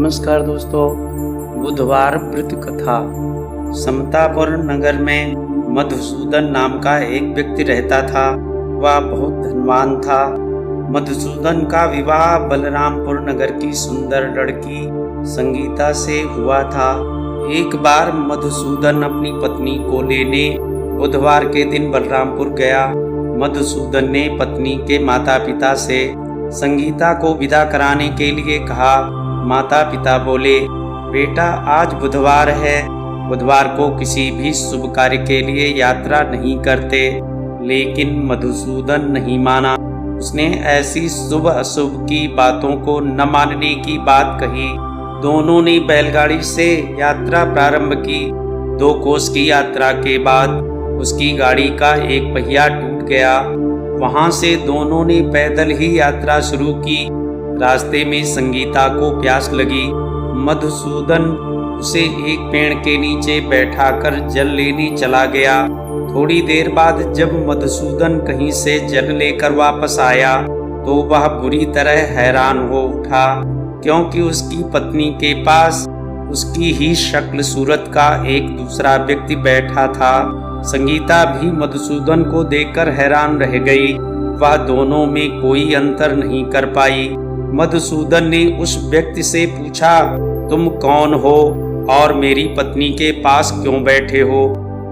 नमस्कार दोस्तों। बुधवार व्रत कथा। समतापुर नगर में मधुसूदन नाम का एक व्यक्ति रहता था। वह बहुत धनवान था। मधुसूदन का विवाह बलरामपुर नगर की सुंदर लड़की संगीता से हुआ था। एक बार मधुसूदन अपनी पत्नी को लेने बुधवार के दिन बलरामपुर गया। मधुसूदन ने पत्नी के माता पिता से संगीता को विदा कराने के लिए कहा। माता पिता बोले, बेटा आज बुधवार है, बुधवार को किसी भी शुभ कार्य के लिए यात्रा नहीं करते। लेकिन मधुसूदन नहीं माना। उसने ऐसी शुभ अशुभ की बातों को न मानने की बात कही। दोनों ने बैलगाड़ी से यात्रा प्रारंभ की। 2 कोस की यात्रा के बाद उसकी गाड़ी का एक पहिया टूट गया। वहां से दोनों ने पैदल ही यात्रा शुरू की। रास्ते में संगीता को प्यास लगी। मधुसूदन उसे एक पेड़ के नीचे बैठाकर जल लेने चला गया। थोड़ी देर बाद जब मधुसूदन कहीं से जल लेकर वापस आया तो वह बुरी तरह हैरान हो उठा, क्योंकि उसकी पत्नी के पास उसकी ही शक्ल सूरत का एक दूसरा व्यक्ति बैठा था। संगीता भी मधुसूदन को देखकर हैरान रह गई। वह दोनों में कोई अंतर नहीं कर पाई। मधुसूदन ने उस व्यक्ति से पूछा, तुम कौन हो और मेरी पत्नी के पास क्यों बैठे हो?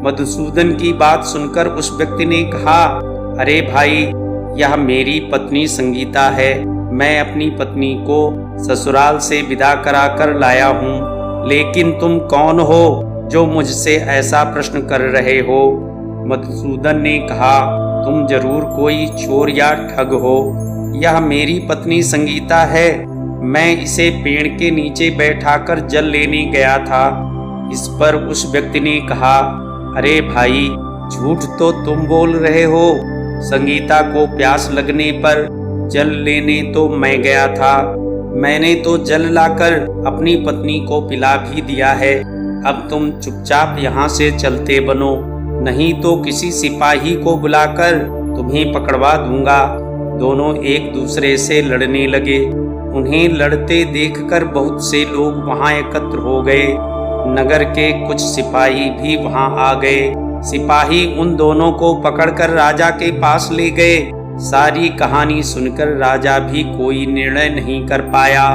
मधुसूदन की बात सुनकर उस व्यक्ति ने कहा, अरे भाई, यह मेरी पत्नी संगीता है। मैं अपनी पत्नी को ससुराल से विदा कराकर लाया हूँ। लेकिन तुम कौन हो जो मुझसे ऐसा प्रश्न कर रहे हो? मधुसूदन ने कहा, तुम जरूर कोई चोर या ठग हो। यह मेरी पत्नी संगीता है। मैं इसे पेड़ के नीचे बैठाकर जल लेने गया था। इस पर उस व्यक्ति ने कहा, अरे भाई, झूठ तो तुम बोल रहे हो। संगीता को प्यास लगने पर जल लेने तो मैं गया था। मैंने तो जल लाकर अपनी पत्नी को पिला भी दिया है। अब तुम चुपचाप यहाँ से चलते बनो, नहीं तो किसी सिपाही को बुलाकर तुम्हें पकड़वा दूंगा। दोनों एक दूसरे से लड़ने लगे। उन्हें लड़ते देखकर बहुत से लोग वहां एकत्र हो गए। नगर के कुछ सिपाही भी वहां आ गए। सिपाही उन दोनों को पकड़कर राजा के पास ले गए। सारी कहानी सुनकर राजा भी कोई निर्णय नहीं कर पाया।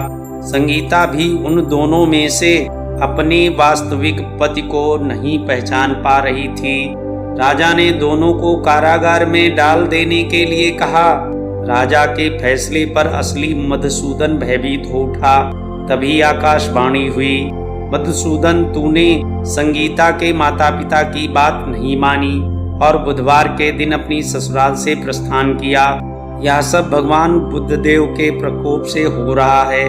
संगीता भी उन दोनों में से अपने वास्तविक पति को नहीं पहचान पा रही थी। राजा ने दोनों को कारागार में डाल देने के लिए कहा। राजा के फैसले पर असली मधुसूदन भयभीत हो उठा। तभी आकाशवाणी हुई, मधुसूदन, तूने संगीता के माता पिता की बात नहीं मानी और बुधवार के दिन अपनी ससुराल से प्रस्थान किया। यह सब भगवान बुद्धदेव के प्रकोप से हो रहा है।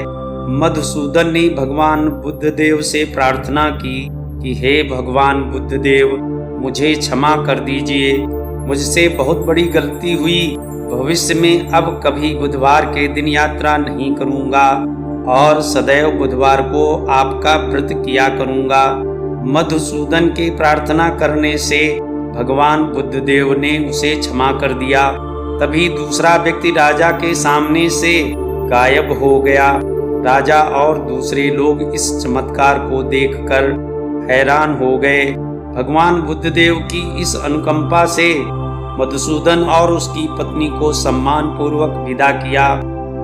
मधुसूदन ने भगवान बुद्धदेव से प्रार्थना की कि हे भगवान बुद्धदेव, मुझे क्षमा कर दीजिए। मुझसे बहुत बड़ी गलती हुई। भविष्य में अब कभी बुधवार के दिन यात्रा नहीं करूंगा और सदैव बुधवार को आपका व्रत किया करूंगा। मधुसूदन के प्रार्थना करने से भगवान बुद्धदेव ने उसे क्षमा कर दिया। तभी दूसरा व्यक्ति राजा के सामने से गायब हो गया। राजा और दूसरे लोग इस चमत्कार को देखकर हैरान हो गए। भगवान बुद्धदेव की इस अनुकंपा से मधुसूदन और उसकी पत्नी को सम्मान पूर्वक विदा किया।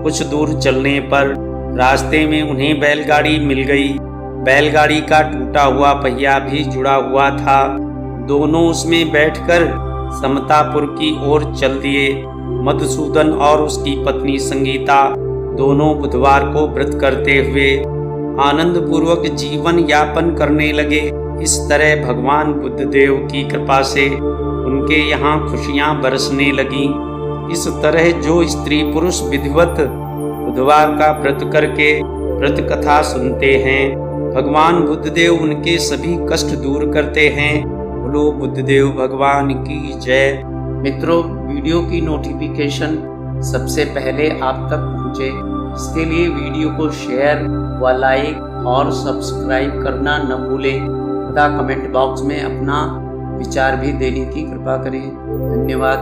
कुछ दूर चलने पर रास्ते में उन्हें बैलगाड़ी मिल गई। बैलगाड़ी का टूटा हुआ पहिया भी जुड़ा हुआ था। दोनों उसमें बैठकर समतापुर की ओर चल दिए। मधुसूदन और उसकी पत्नी संगीता दोनों बुधवार को व्रत करते हुए आनंद पूर्वक जीवन यापन करने लगे। इस तरह भगवान बुद्धदेव की कृपा से उनके यहाँ खुशियाँ बरसने लगीं। इस तरह जो स्त्री पुरुष विधिवत बुधवार का व्रत करके व्रत कथा सुनते हैं, भगवान बुद्धदेव उनके सभी कष्ट दूर करते हैं। बोलो बुद्धदेव भगवान की जय। मित्रों, वीडियो की नोटिफिकेशन सबसे पहले आप तक पहुँचे, इसके लिए वीडियो को शेयर व लाइक और सब्सक्राइब करना न भूलें तथा कमेंट बॉक्स में अपना विचार भी देने की कृपा करें। धन्यवाद।